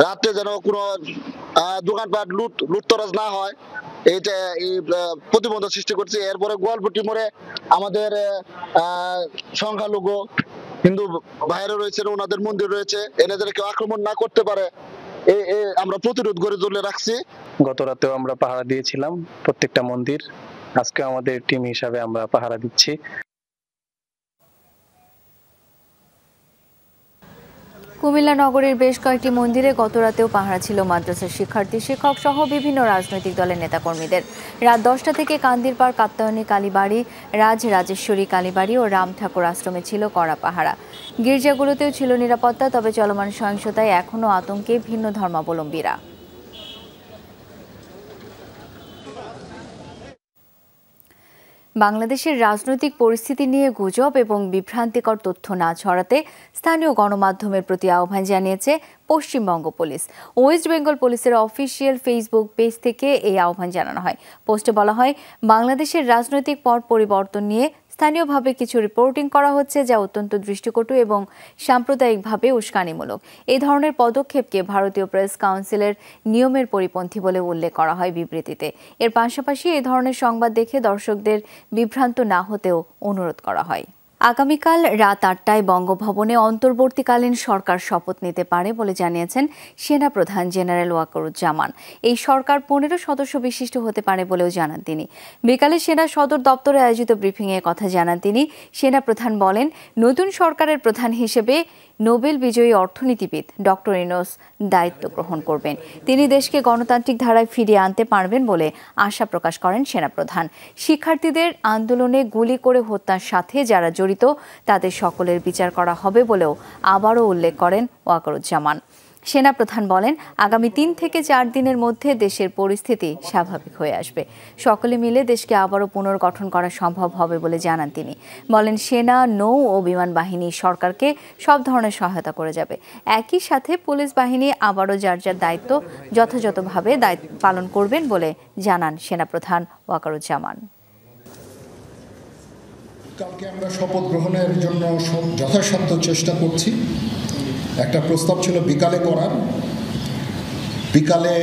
রাত্রে যেন কোনো দোকানপাট লুটতরাজ না হয়, এইটা এই প্রতিবন্ধক সৃষ্টি করছে। এরপরে গোয়ালপট্টি মোড়ে আমাদের সংখ্যালঘু হিন্দু ভাইরা রয়েছে, ওনাদের মন্দির রয়েছে, এনাদের কেউ আক্রমণ না করতে পারে আমরা প্রতিরোধ গড়ে তুলে রাখছি। গত রাতেও আমরা পাহারা দিয়েছিলাম প্রত্যেকটা মন্দির, আজকে আমাদের টিম হিসাবে আমরা পাহারা দিচ্ছি। কুমিল্লা নগরের বেশ কয়েকটি মন্দিরে গতরাতেও পাহারা ছিল মাদ্রাসার শিক্ষার্থী, শিক্ষক সহ বিভিন্ন রাজনৈতিক দলের নেতাকর্মীদের। রাত 10টা থেকে কান্দিরপাড়, কাপ্তায়নী কালীবাড়ি, রাজরাজেশ্বরী কালীবাড়ি ও রাম ঠাকুর আশ্রমে ছিল কড়া পাহারা। গির্জাগুলোতেও ছিল নিরাপত্তা, তবে চলমান সহিংসতায় এখনও আতঙ্কে ভিন্ন ধর্মাবলম্বীরা। বাংলাদেশের রাজনৈতিক পরিস্থিতি নিয়ে গুজব এবং বিভ্রান্তিকর তথ্য না ছড়াতে স্থানীয় গণমাধ্যমের প্রতি আহ্বান জানিয়েছে পশ্চিমবঙ্গ পুলিশ। ওয়েস্ট বেঙ্গল পুলিশের অফিসিয়াল ফেসবুক পেজ থেকে এই আহ্বান জানানো হয়। পোস্টে বলা হয়, বাংলাদেশের রাজনৈতিক পট পরিবর্তন নিয়ে স্থানীয়ভাবে কিছু রিপোর্টিং করা হচ্ছে, যা অত্যন্ত দৃষ্টিকটু এবং সাম্প্রদায়িকভাবে উস্কানিমূলক। এই ধরনের পদক্ষেপকে ভারতীয় প্রেস কাউন্সিলের নিয়মের পরিপন্থী বলে উল্লেখ করা হয় বিবৃতিতে। এর পাশাপাশি এই ধরনের সংবাদ দেখে দর্শকদের বিভ্রান্ত না হতেও অনুরোধ করা হয়। আগামীকাল রাত 8টায় বঙ্গভবনে অন্তর্বর্তীকালীন সরকার শপথ নিতে পারে বলে জানিয়েছেন সেনাপ্রধান জেনারেল ওয়াকারুজ্জামান। এই সরকার 15 সদস্য বিশিষ্ট হতে পারে বলেও জানান তিনি। বিকালে সেনা সদর দপ্তরে আয়োজিত ব্রিফিংয়ে কথা জানান তিনি। সেনাপ্রধান বলেন, নতুন সরকারের প্রধান হিসেবে নোবেল বিজয়ী অর্থনীতিবিদ ডক্টর ইউনূস দায়িত্ব গ্রহণ করবেন। তিনি দেশকে গণতান্ত্রিক ধারায় ফিরিয়ে আনতে পারবেন বলে আশা প্রকাশ করেন সেনাপ্রধান। শিক্ষার্থীদের আন্দোলনে গুলি করে হত্যার সাথে যারা জড়িত তাদের সকলের বিচার করা হবে বলেও আবারও উল্লেখ করেন ওয়াকারুজ্জামান। সেনাপ্রধান বলেন, আগামী ৩ থেকে ৪ দিনের মধ্যে দেশের পরিস্থিতি স্বাভাবিক হয়ে আসবে। সকলে মিলে দেশকে আবারও পুনর্গঠন করা সম্ভব হবে বলে জানান তিনি। বলেন, সেনা, নৌ ও বিমান বাহিনী সরকারকে সব ধরনের সহায়তা করে যাবে। একই সাথে পুলিশ বাহিনী আবারও যার যার দায়িত্ব যথাযথভাবে দায়িত্ব পালন করবেন বলে জানান সেনাপ্রধান ওয়াকারুজ্জামান। কালকে আমরা শপথ গ্রহণের জন্য যথাসাধ্য চেষ্টা করছি। একটা প্রস্তাব ছিল বিকালে করার, বিকালে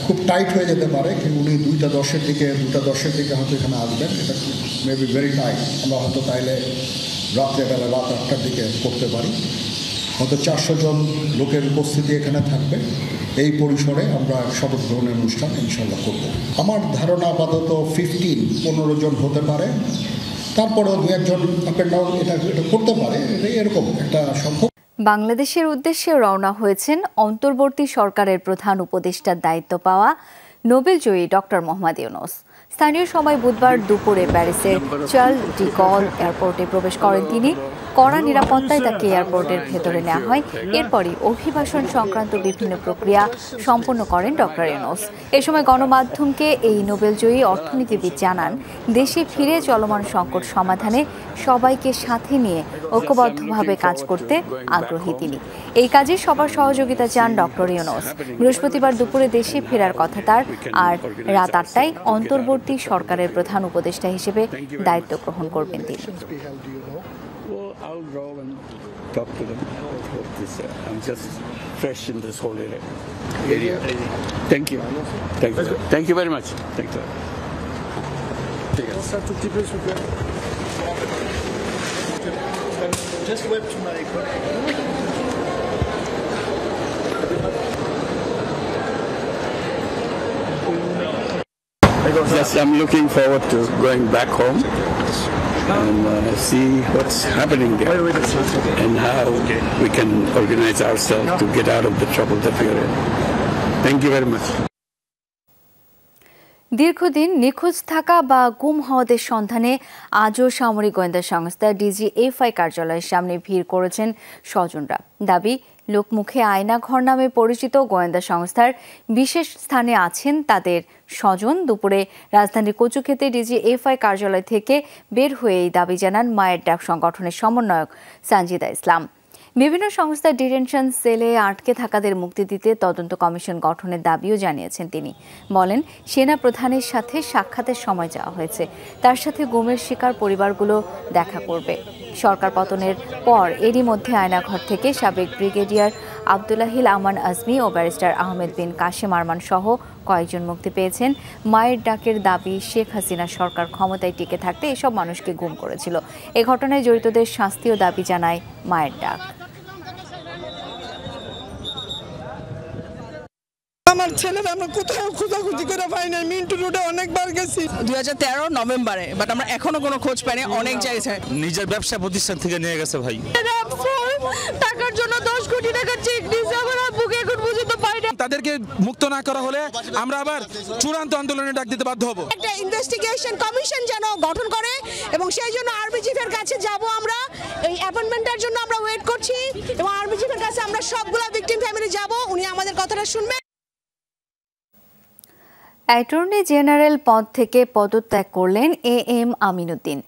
খুব টাইট হয়ে যেতে পারে, কিন্তু উনি 2:10 দিকে হয়তো এখানে আসবেন। এটা মেবি ভেরি টাইট। আমরা হয়তো তাইলে রাত্রেবেলা রাত 8টার দিকে করতে পারি। হয়তো 400 জন লোকের উপস্থিতি এখানে থাকবে। এই পরিসরে আমরা শপথ গ্রহণের অনুষ্ঠান ইনশাল্লাহ করব। আমার ধারণা আপাতত 15 জন হতে পারে, তারপরেও 2-1 জন আপ এন্ড ডাউন এটা করতে পারে, এরকম একটা সংখ্যক। বাংলাদেশের উদ্দেশ্যে রওনা হয়েছেন অন্তর্বর্তী সরকারের প্রধান উপদেষ্টার দায়িত্ব পাওয়া নোবেলজয়ী ডক্টর মোহাম্মদ ইউনূস। স্থানীয় সময় বুধবার দুপুরে প্যারিসের চার্লস ডি গল এয়ারপোর্টে প্রবেশ করেন তিনি। কড়া নিরাপত্তায় তাকে এয়ারপোর্টের ভেতরে নেওয়া হয়। এরপরই অভিবাসন সংক্রান্ত বিভিন্ন প্রক্রিয়া সম্পন্ন করেন ডক্টর ইউনূস। এ সময় গণমাধ্যমকে এই নোবেলজয়ী অর্থনীতিবিদ জানান, দেশে ফিরে চলমান সংকট সমাধানে সবাইকে সাথে নিয়ে ঐক্যবদ্ধভাবে কাজ করতে আগ্রহী তিনি। এই কাজে সবার সহযোগিতা চান ডক্টর ইউনূস। বৃহস্পতিবার দুপুরে দেশে ফেরার কথা তার, আর রাত 8টায় অন্তর্বর্তী সরকারের প্রধান উপদেষ্টা হিসেবে দায়িত্ব গ্রহণ করবেন তিনি। I'll roll and talk to them. I'm just fresh in this whole area. Thank you. Thank you very much. Thank you. Just web to my Yes, I'm looking forward to going back home and see what's happening there and how we can organize ourselves to get out of the trouble that we are in. Thank you very much. দীর্ঘদিন নিখোঁজ থাকা বা গুম হওয়াদের সন্ধানে আজও সামরিক গোয়েন্দা সংস্থা DGFI কার্যালয়ের সামনে ভিড় করেছেন স্বজনরা। দাবি, লোকমুখে আয়নাঘর নামে পরিচিত গোয়েন্দা সংস্থার বিশেষ স্থানে আছেন তাদের স্বজন। দুপুরে রাজধানীর কচুক্ষেতে DGFI কার্যালয় থেকে বের হয়ে এই দাবি জানান মায়ের ডাক সংগঠনের সমন্বয়ক সানজিদা ইসলাম। বিভিন্ন সংস্থার ডিটেনশন সেলে আটকে থাকাদের মুক্তি দিতে তদন্ত কমিশন গঠনের দাবিও জানিয়েছেন তিনি। বলেন, সেনা প্রধানের সাথে সাক্ষাতের সময় চাওয়া হয়েছে, তার সাথে গুমের শিকার পরিবারগুলো দেখা করবে। সরকার পতনের পর এরই মধ্যে আয়নাঘর থেকে সাবেক ব্রিগেডিয়ার আব্দুল্লাহিল আমান আজমি ও ব্যারিস্টার আহমেদ বিন কাশেম আরমান সহ কয়েকজন মুক্তি পেয়েছেন। মায়ের ডাকের দাবি, শেখ হাসিনা সরকার ক্ষমতায় টিকে থাকতে এসব মানুষকে গুম করেছিল। এ ঘটনায় জড়িতদের শাস্তিও দাবি জানায় মায়ের ডাক। আমার ছেলেরা আমরা কোথাও খোঁজাখুঁজি করে পাই নাই। মিন্টু রোডে অনেকবার গেছি 2013 নভেম্বরে, বাট আমরা এখনো কোনো খোঁজ পাইনি। অনেক জায়গায় নিজের ব্যবসা প্রতিষ্ঠান থেকে নিয়ে গেছে ভাই। টাকার জন্য 10 কোটি টাকা চেক দিয়েছে আমার আব্বুকে, এখন পর্যন্ত পাই না। তাদেরকে মুক্ত না করা হলে আমরা আবার চূড়ান্ত আন্দোলনে ডাক দিতে বাধ্য হব। একটা ইনভেস্টিগেশন কমিশন যেন গঠন করে এবং সেই জন্য আর্মি চিফের কাছে যাব। আমরা এই অ্যাপয়েন্টমেন্টের জন্য আমরা ওয়েট করছি এবং আর্মি চিফের কাছে আমরা সবগুলা ভিকটিম ফ্যামিলি যাব, উনি আমাদের কথাটা শুনবেন। অ্যাটর্নি জেনারেল পদ থেকে পদত্যাগ করলেন AM আমিনুদ্দিন।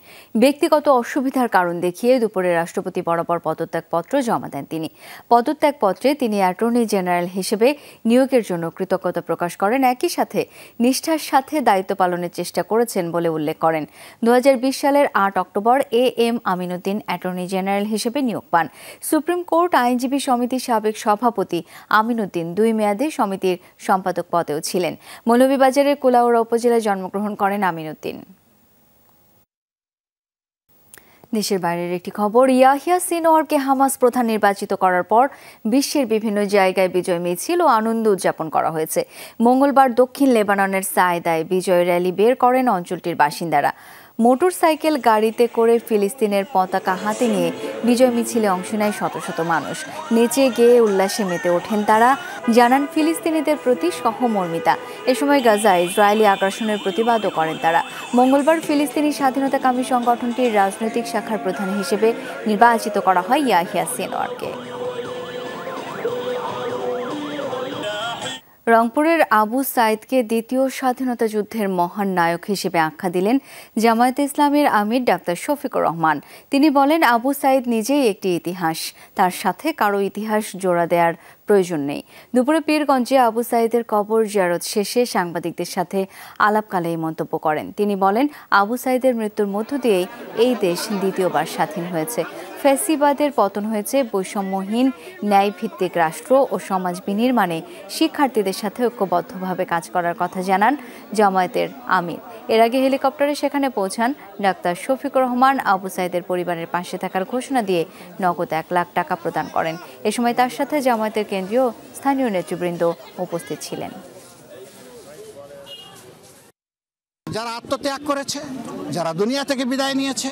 ব্যক্তিগত অসুবিধার কারণ দেখিয়ে দুপুরে রাষ্ট্রপতি বরাবর পদত্যাগপত্র জমা দেন তিনি। পদত্যাগপত্রে তিনি অ্যাটর্নি জেনারেল হিসেবে নিয়োগের জন্য কৃতজ্ঞতা প্রকাশ করেন। একই সাথে নিষ্ঠার সাথে দায়িত্ব পালনের চেষ্টা করেছেন বলে উল্লেখ করেন। 2020 সালের 8 October AM Aminuddin attorney general হিসেবে নিয়োগ পান। সুপ্রিম কোর্ট আইনজীবী সমিতির সাবেক সভাপতি আমিনুদ্দিন 2 মেয়াদে সমিতির সম্পাদক পদেও ছিলেন। মৌলভীবাজারের কুলাউড়া উপজেলায় জন্মগ্রহণ করেন আমিনুদ্দিন। দেশের বাইরের একটি খবর, ইয়াহিয়া সিনোয়ারকে হামাস প্রধান নির্বাচিত করার পর বিশ্বের বিভিন্ন জায়গায় বিজয় মিছিল ও আনন্দ উদযাপন করা হয়েছে। মঙ্গলবার দক্ষিণ লেবাননের সায়দায় বিজয় র্যালি বের করেন অঞ্চলটির বাসিন্দারা। মোটরসাইকেল গাড়িতে করে ফিলিস্তিনের পতাকা হাতে নিয়ে বিজয় মিছিলে অংশ নেয় শত শত মানুষ। নেচে গেয়ে উল্লাসে মেতে ওঠেন তারা, জানান ফিলিস্তিনিদের প্রতি সহমর্মিতা। এ সময় গাজায় ইসরায়েলি আগ্রাসনের প্রতিবাদও করেন তারা। মঙ্গলবার ফিলিস্তিনি স্বাধীনতাকামী সংগঠনটির রাজনৈতিক শাখার প্রধান হিসেবে নির্বাচিত করা হয় ইয়াহিয়া সিনোয়ারকে। রংপুরের আবু সাইদকে দ্বিতীয় স্বাধীনতা যুদ্ধের মহান নায়ক হিসেবে আখ্যা দিলেন জামায়াতে ইসলামের আমির ডাক্তার শফিকুর রহমান। তিনি বলেন, আবু সাইদ নিজেই একটি ইতিহাস, তার সাথে কারো ইতিহাস জোড়া দেওয়ার প্রয়োজন নেই। দুপুরে পীরগঞ্জে আবু সাইদের কবর জিয়ারত শেষে সাংবাদিকদের সাথে আলাপকালে এই মন্তব্য করেন। তিনি বলেন, আবু সাইদের মৃত্যুর মধ্য দিয়েই এই দেশ দ্বিতীয়বার স্বাধীন হয়েছে। ফ্যাসিবাদের পতন হয়েছে। বৈষম্যহীন ন্যায়ভিত্তিক রাষ্ট্র ও সমাজ বিনির্মাণে শিক্ষার্থীদের সাথে ঐক্যবদ্ধভাবে কাজ করার কথা জানান জামায়াতের আমির। এর আগে হেলিকপ্টারে সেখানে পৌঁছান ডাক্তার শফিকুর রহমান। আবু সাইদের পরিবারের পাশে থাকার ঘোষণা দিয়ে নগদ 1 লাখ টাকা প্রদান করেন। এ সময় তার সাথে জামায়াতের কেন্দ্রীয় স্থানীয় নেতৃবৃন্দ উপস্থিত ছিলেন। যারা আত্মত্যাগ করেছে, যারা দুনিয়া থেকে বিদায় নিয়েছে,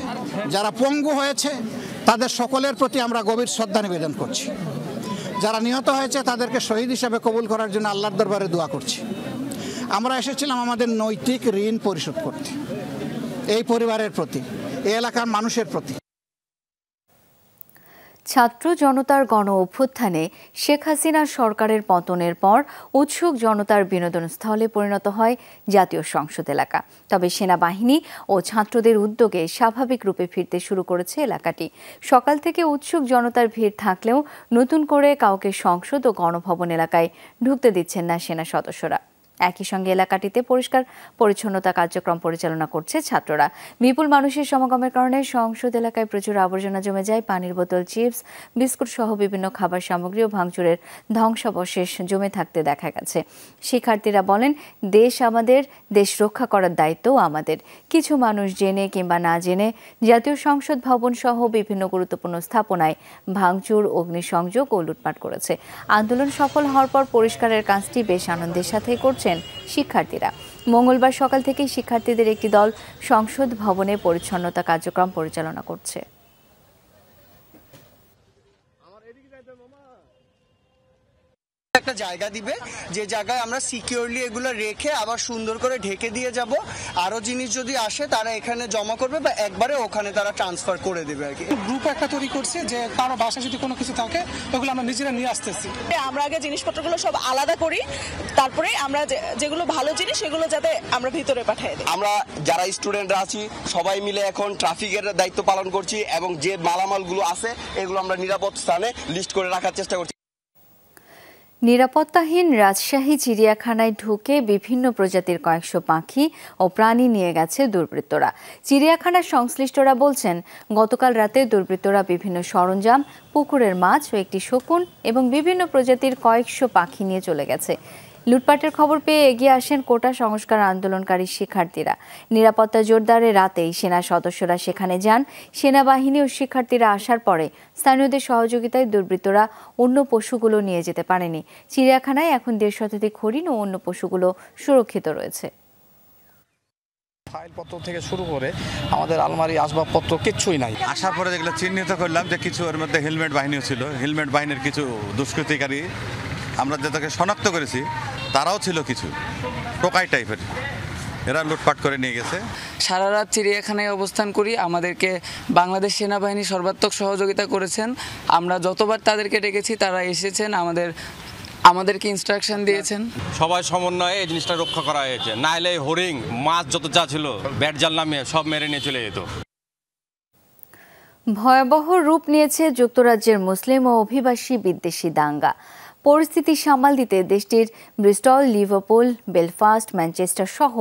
যারা পঙ্গু হয়েছে, তাদের সকলের প্রতি আমরা গভীর শ্রদ্ধা নিবেদন করছি। যারা নিহত হয়েছে তাদেরকে শহীদ হিসেবে কবুল করার জন্য আল্লাহর দরবারে দোয়া করছি। আমরা এসেছিলাম আমাদের নৈতিক ঋণ পরিশোধ করতে, এই পরিবারের প্রতি, এই এলাকার মানুষের প্রতি। ছাত্র জনতার গণ অভ্যুত্থানে শেখ হাসিনা সরকারের পতনের পর উৎসুক জনতার বিনোদনস্থলে পরিণত হয় জাতীয় সংসদ এলাকা। তবে সেনাবাহিনী ও ছাত্রদের উদ্যোগে স্বাভাবিক রূপে ফিরতে শুরু করেছে এলাকাটি। সকাল থেকে উৎসুক জনতার ভিড় থাকলেও নতুন করে কাউকে সংসদ ও গণভবন এলাকায় ঢুকতে দিচ্ছেন না সেনা সদস্যরা। একই সঙ্গে এলাকাটিতে পরিষ্কার পরিচ্ছন্নতা কার্যক্রম পরিচালনা করছে ছাত্ররা। বিপুল মানুষের সমাগমের কারণে সংসদ এলাকায় প্রচুর আবর্জনা জমে যায়। পানির বোতল, চিপস, বিস্কুট সহ বিভিন্ন খাবার সামগ্রী ও ভাঙচুরের ধ্বংসাবশেষ জমে থাকতে দেখা গেছে। শিক্ষার্থীরা বলেন, দেশ আমাদের, দেশ রক্ষা করার দায়িত্বও আমাদের। কিছু মানুষ জেনে কিংবা না জেনে জাতীয় সংসদ ভবন সহ বিভিন্ন গুরুত্বপূর্ণ স্থাপনায় ভাঙচুর, অগ্নিসংযোগ ও লুটপাট করেছে। আন্দোলন সফল হওয়ার পর পরিষ্কারের কাজটি বেশ আনন্দের সাথে করছে শিক্ষার্থীরা। মঙ্গলবার সকাল থেকে শিক্ষার্থীদের একটি দল সংসদ ভবনে পরিচ্ছন্নতা কার্যক্রম পরিচালনা করছে। একটা জায়গা দিবে, যে জায়গায় আমরা সিকিউরলি এগুলো রেখে আবার সুন্দর করে ঢেকে দিয়ে যাব। আরো জিনিস যদি আসে তারা এখানে জমা করবে বা একবারে ওখানে তারা ট্রান্সফার করে দেবে আর কি। গ্রুপ একটা তৈরি করছে যে কারো বাসায় যদি কোনো কিছু থাকে ওগুলো আমরা নিজেরা নিয়ে আসতেছি। আমরা আগে জিনিসপত্রগুলো সব আলাদা করি, তারপরে আমরা যেগুলো ভালো জিনিস সেগুলো যাতে আমরা ভিতরে পাঠিয়ে দিই। আমরা যারা স্টুডেন্টরা আছি সবাই মিলে এখন ট্রাফিকের দায়িত্ব পালন করছি এবং যে মালামালগুলো আছে এগুলো আমরা নিরাপদ স্থানে লিস্ট করে রাখার চেষ্টা করছি। নিরাপত্তাহীন রাজশাহী চিড়িয়াখানায় ঢুকে বিভিন্ন প্রজাতির কয়েকশো পাখি ও প্রাণী নিয়ে গেছে দুর্বৃত্তরা। চিড়িয়াখানার সংশ্লিষ্টরা বলছেন, গতকাল রাতে দুর্বৃত্তরা বিভিন্ন সরঞ্জাম, পুকুরের মাছ ও একটি শকুন এবং বিভিন্ন প্রজাতির কয়েকশো পাখি নিয়ে চলে গেছে। লুটপাটের খবর পেয়ে এগিয়ে আসেন কোটা সংস্কার আন্দোলনকারী শিক্ষার্থীরা। নিরাপত্তা জোরদারে রাতেই সেনা সদস্যরা সেখানে যান। সেনাবাহিনী ও শিক্ষার্থীরা আসার পরে স্থানীয়দের সহযোগিতায় দুর্বৃত্তরা অন্য পশুগুলো নিয়ে যেতে পারেনি। চিড়িয়াখানায় এখন 1.5 শতাধিক হরিণ ও অন্য পশুগুলো সুরক্ষিত রয়েছে। ফাইলপত্র থেকে শুরু করে আমাদের আলমারি, আসবাবপত্র কিচ্ছুই নাই। আসার পরে যেগুলো চিহ্নিত করলাম যে কিছু এর মধ্যে হেলমেট বাহিনীও ছিল, হেলমেট বাহিনীর কিছু দুষ্কৃতিকারী আমরা যাদেরকে শনাক্ত করেছি তারাও ছিল কিছু টোকাই টাইপের, এরা লুটপাট করে নিয়ে গেছে। সারা রাত চিড়িয়াখানায় অবস্থান করি। আমাদেরকে বাংলাদেশ সেনাবাহিনী সর্বাত্মক সহযোগিতা করেছেন। আমরা যতবার তাদেরকে ডেকেছি তারা এসেছেন, আমাদেরকে ইনস্ট্রাকশন দিয়েছেন। সবাই সমন্বয়ে এই জিনিসটা রক্ষা করা হয়েছে, নাইলে হরিণ, মাছ যত যা ছিল ব্যাট জাল নামিয়ে সব মেরে নিয়ে চলে যেত। ভয়াবহ রূপ নিয়েছে যুক্তরাজ্যের মুসলিম ও অভিবাসী বিদ্বেষী দাঙ্গা। পরিস্থিতি সামাল দিতে দেশটির ব্রিস্টল, লিভারপুল, বেলফাস্ট, ম্যানচেস্টার সহ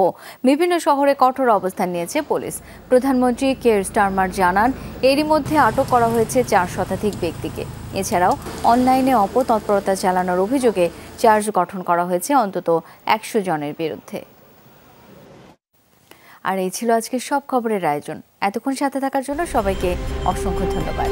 বিভিন্ন শহরে কঠোর অবস্থান নিয়েছে পুলিশ। প্রধানমন্ত্রী কেয়ার স্টারমার জানান, এরই মধ্যে আটক করা হয়েছে 4 শতাধিক ব্যক্তিকে। এছাড়াও অনলাইনে অপতৎপরতা চালানোর অভিযোগে চার্জ গঠন করা হয়েছে অন্তত 100 জনের বিরুদ্ধে। আর এই ছিল আজকের সব খবরের আয়োজন। এতক্ষণ সাথে থাকার জন্য সবাইকে অসংখ্য ধন্যবাদ।